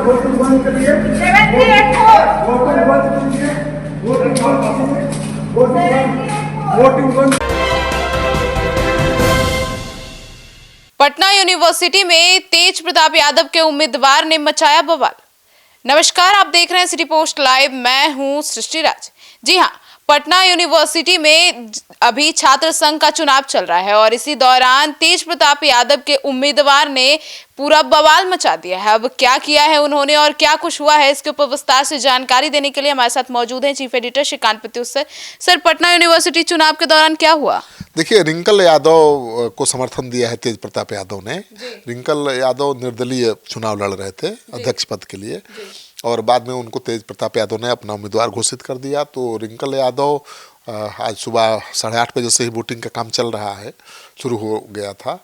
Voting बंद करिए, voting बंद। पटना यूनिवर्सिटी में तेज प्रताप यादव के उम्मीदवार ने मचाया बवाल। नमस्कार, आप देख रहे हैं सिटी पोस्ट लाइव। मैं हूं सृष्टि राज। जी हां, पटना यूनिवर्सिटी में अभी छात्र संघ का चुनाव चल रहा है और इसी दौरान तेज प्रताप यादव के उम्मीदवार ने पूरा बवाल मचा दिया है। अब क्या किया है उन्होंने और क्या कुछ हुआ है, इसके ऊपर विस्तार से जानकारी देने के लिए हमारे साथ मौजूद हैं chief editor Shrikant Pratyush sir. Patna university चुनाव के दौरान क्या हुआ? देखिए, रिंकल यादव को समर्थन दिया है तेज प्रताप यादव ने। रिंकल यादव निर्दलीय चुनाव लड़ रहे थे अध्यक्ष पद के लिए और बाद में उनको तेज प्रताप यादव ने अपना उम्मीदवार घोषित कर दिया। तो रिंकल यादव आज सुबह 8:30 बजे से ही वोटिंग का काम चल रहा है, शुरू हो गया था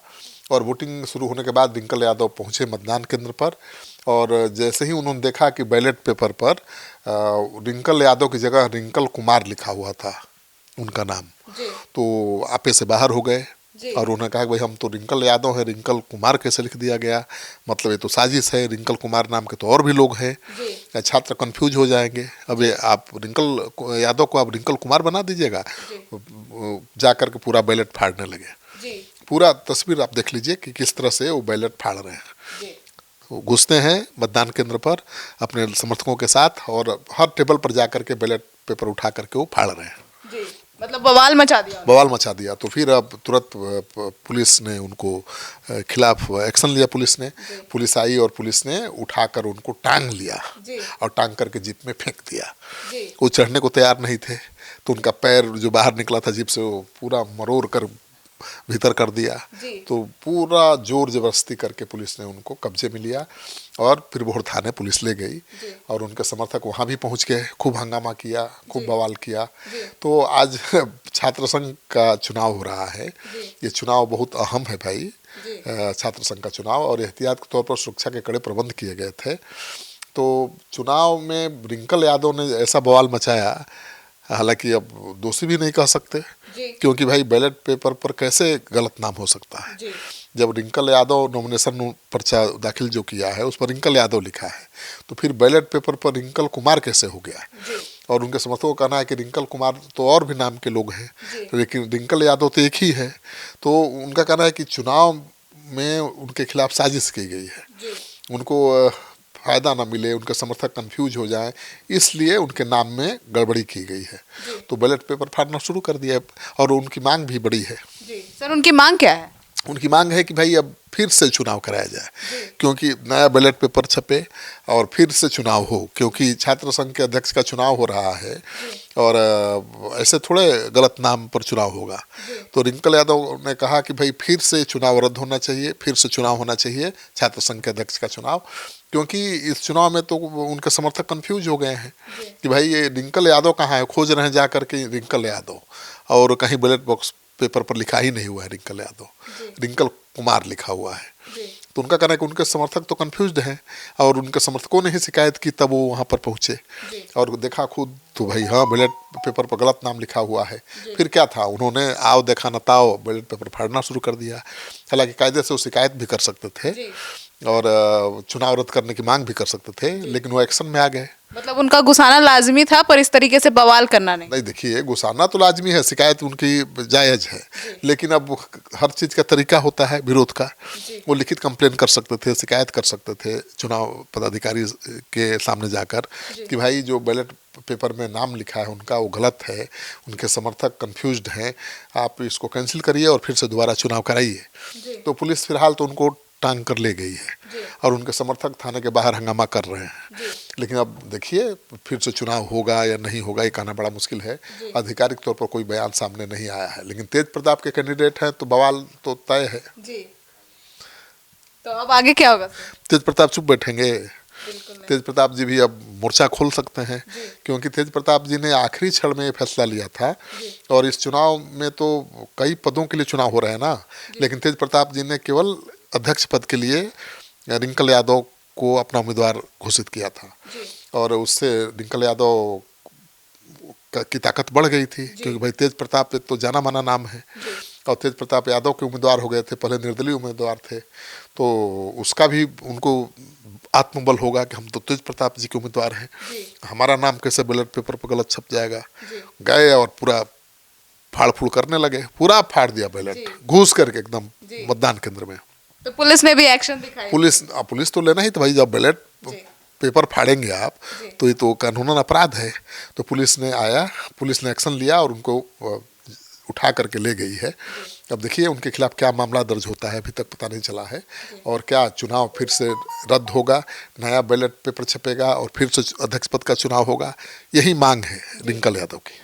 और वोटिंग शुरू होने के बाद रिंकल यादव पहुंचे मतदान केंद्र पर और जैसे ही उन्होंने देखा कि बैलेट पेपर पर रिंकल यादव की जगह रिंकल कुमार लिखा हुआ था, उनका नाम, तो आपे से बाहर हो गए और उन्होंने कहा कि भाई हम तो रिंकल यादव है, रिंकल कुमार कैसे लिख दिया गया, मतलब ये तो साजिश है, रिंकल कुमार नाम के तो और भी लोग हैं। छात्र कंफ्यूज हो जाएंगे। अब ये आप रिंकल यादव को आप रिंकल कुमार बना दीजिएगा, जा कर के पूरा बैलेट फाड़ने लगे। पूरा तस्वीर आप देख लीजिए कि किस तरह से वो बैलेट फाड़ रहे हैं। वो घुसते हैं मतदान केंद्र पर अपने समर्थकों के साथ और हर टेबल पर जाकर के बैलेट पेपर उठा करके वो फाड़ रहे हैं। मतलब बवाल मचा दिया। बवाल मचा दिया। तो फिर अब तुरंत पुलिस ने उनको खिलाफ एक्शन लिया। पुलिस आई और पुलिस ने उठाकर उनको टांग लिया और टांग करके जीप में फेंक दिया। वो चढ़ने को तैयार नहीं थे तो उनका पैर जो बाहर निकला था जीप से वो पूरा मरोड़ कर भीतर कर दिया। तो पूरा जोर जबरदस्ती करके पुलिस ने उनको कब्जे में लिया और फिर भोर थाने पुलिस ले गई और उनके समर्थक वहाँ भी पहुँच गए, खूब हंगामा किया, खूब बवाल किया। तो आज छात्र संघ का चुनाव हो रहा है। ये चुनाव बहुत अहम है भाई, छात्र संघ का चुनाव, और एहतियात के तौर पर सुरक्षा के कड़े प्रबंध किए गए थे। तो चुनाव में रिंकल यादव ने ऐसा बवाल मचाया, हालांकि अब दोषी भी नहीं कह सकते क्योंकि भाई बैलेट पेपर पर कैसे गलत नाम हो सकता है। जब रिंकल यादव नॉमिनेशन पर्चा दाखिल जो किया है उस पर रिंकल यादव लिखा है, तो फिर बैलेट पेपर पर रिंकल कुमार कैसे हो गया? और उनके समर्थकों का कहना है कि रिंकल कुमार तो और भी नाम के लोग हैं, लेकिन रिंकल यादव तो एक ही है। तो उनका कहना है कि चुनाव में उनके खिलाफ साजिश की गई है, उनको फ़ायदा ना मिले, उनके समर्थक कंफ्यूज हो जाएं, इसलिए उनके नाम में गड़बड़ी की गई है। तो बैलेट पेपर फाड़ना शुरू कर दिया और उनकी मांग भी बड़ी है। सर, उनकी मांग क्या है? उनकी मांग है कि भाई अब फिर से चुनाव कराया जाए, क्योंकि नया बैलेट पेपर छपे और फिर से चुनाव हो, क्योंकि छात्र संघ के अध्यक्ष का चुनाव हो रहा है और ऐसे थोड़े गलत नाम पर चुनाव होगा। तो रिंकल यादव ने कहा कि भाई फिर से चुनाव रद्द होना चाहिए, फिर से चुनाव होना चाहिए, छात्र संघ के अध्यक्ष का चुनाव, क्योंकि इस चुनाव में तो उनके समर्थक कंफ्यूज हो गए हैं कि भाई ये रिंकल यादव कहाँ है, खोज रहे हैं जा करके रिंकल यादव, और कहीं बैलेट बॉक्स पेपर पर लिखा ही नहीं हुआ है रिंकल यादव, रिंकल कुमार लिखा हुआ है। तो उनका कहना है कि उनके समर्थक तो कंफ्यूज्ड हैं और उनके समर्थकों ने ही शिकायत की, तब वो वहाँ पर पहुँचे और देखा खुद, तो भाई हाँ बैलेट पेपर पर गलत नाम लिखा हुआ है। फिर क्या था, उन्होंने आओ देखा न ताओ बैलेट पेपर फाड़ना शुरू कर दिया। हालांकि कायदे से वो शिकायत भी कर सकते थे और चुनाव रद्द करने की मांग भी कर सकते थे, लेकिन वो एक्शन में आ गए। मतलब उनका गुस्साना लाजमी था, पर इस तरीके से बवाल करना नहीं। देखिए, गुस्साना तो लाजमी है, शिकायत उनकी जायज़ है, लेकिन अब हर चीज़ का तरीका होता है विरोध का। वो लिखित कंप्लेन कर सकते थे, शिकायत कर सकते थे चुनाव पदाधिकारी के सामने जाकर कि भाई जो बैलेट पेपर में नाम लिखा है उनका वो गलत है, उनके समर्थक कंफ्यूज्ड हैं, आप इसको कैंसिल करिए और फिर से दोबारा चुनाव कराइए। तो पुलिस फिलहाल तो उनको टांग कर ले गई है और उनके समर्थक थाने के बाहर हंगामा कर रहे हैं। लेकिन अब देखिए फिर से चुनाव होगा या नहीं होगा ये कहना बड़ा मुश्किल है। आधिकारिक तौर पर कोई बयान सामने नहीं आया है, लेकिन तेज प्रताप के कैंडिडेट हैं तो बवाल तो तय है। तो अब आगे क्या होगा? तेज प्रताप चुप बैठेंगे? तेज प्रताप जी भी अब मोर्चा खोल सकते हैं, क्योंकि तेज प्रताप जी ने आखिरी क्षण में ये फैसला लिया था और इस चुनाव में तो कई पदों के लिए चुनाव हो रहे हैं ना, लेकिन तेज प्रताप जी ने केवल अध्यक्ष पद के लिए रिंकल यादव को अपना उम्मीदवार घोषित किया था और उससे रिंकल यादव की ताकत बढ़ गई थी, क्योंकि भाई तेज प्रताप एक तो जाना माना नाम है और तेज प्रताप यादव के उम्मीदवार हो गए थे, पहले निर्दलीय उम्मीदवार थे, तो उसका भी उनको आत्मबल होगा कि हम तो तेज प्रताप जी के उम्मीदवार हैं, हमारा नाम कैसे बैलेट पेपर पर गलत छप जाएगा। गए और पूरा फाड़ फूड़ करने लगे, पूरा फाड़ दिया बैलेट, घुस करके एकदम मतदान केंद्र में। तो पुलिस ने भी एक्शन दिखाया। पुलिस तो लेना ही था भाई, जब बैलेट पेपर फाड़ेंगे आप तो ये तो कानूनन अपराध है। तो पुलिस ने आया, पुलिस ने एक्शन लिया और उनको उठा करके ले गई है। अब देखिए उनके खिलाफ क्या मामला दर्ज होता है, अभी तक पता नहीं चला है। और क्या चुनाव फिर से रद्द होगा, नया बैलेट पेपर छपेगा और फिर से अध्यक्ष पद का चुनाव होगा, यही मांग है रिंकल यादव की।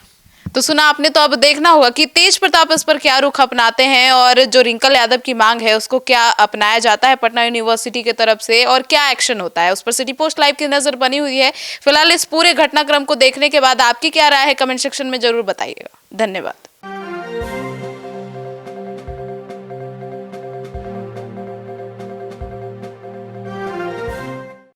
तो सुना आपने, तो अब देखना होगा कि तेज प्रताप इस पर क्या रुख अपनाते हैं और जो रिंकल यादव की मांग है उसको क्या अपनाया जाता है पटना यूनिवर्सिटी की तरफ से और क्या एक्शन होता है, उस पर सिटी पोस्ट लाइव की नजर बनी हुई है। फिलहाल इस पूरे घटनाक्रम को देखने के बाद आपकी क्या राय है, कमेंट सेक्शन में जरूर बताइएगा। धन्यवाद।